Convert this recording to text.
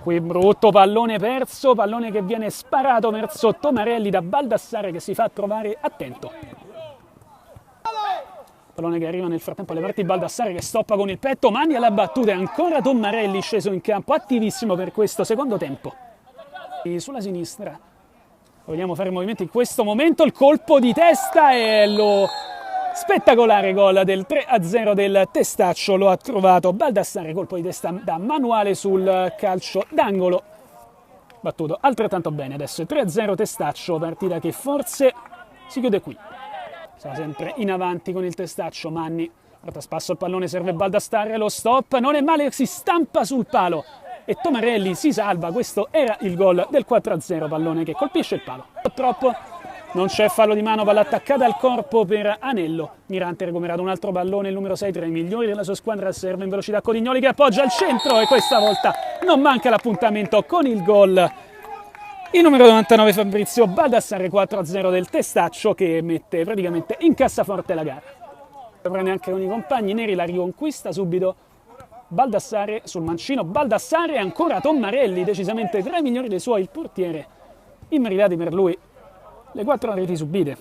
qui brutto pallone perso, pallone che viene sparato verso Tomarelli da Baldassarre che si fa trovare attento. Pallone che arriva nel frattempo alle parti di Baldassarre che stoppa con il petto, mani alla battuta e ancora Tomarelli sceso in campo, attivissimo per questo secondo tempo. E sulla sinistra vogliamo fare movimenti in questo momento, il colpo di testa e lo spettacolare gol del 3-0 del Testaccio lo ha trovato Baldassarre, colpo di testa da manuale sul calcio d'angolo, battuto altrettanto bene. Adesso 3-0 Testaccio, partita che forse si chiude qui. Siamo sempre in avanti con il Testaccio, Manni porta a spasso il pallone, serve Baldassarre, lo stop, non è male, si stampa sul palo e Tomarelli si salva. Questo era il gol del 4-0, pallone che colpisce il palo. Purtroppo non c'è fallo di mano, palla attaccata al corpo per Anello. Mirante ha recuperato un altro pallone, il numero 6 tra i migliori della sua squadra, serve in velocità Codignoli che appoggia al centro e questa volta non manca l'appuntamento con il gol. Il numero 99 Fabrizio Baldassarre, 4-0 del Testaccio che mette praticamente in cassaforte la gara. Prende anche con i compagni neri, la riconquista subito Baldassarre sul mancino, Baldassarre e ancora Tomarelli, decisamente tra i migliori dei suoi, il portiere, immeritati per lui le 4 reti subite.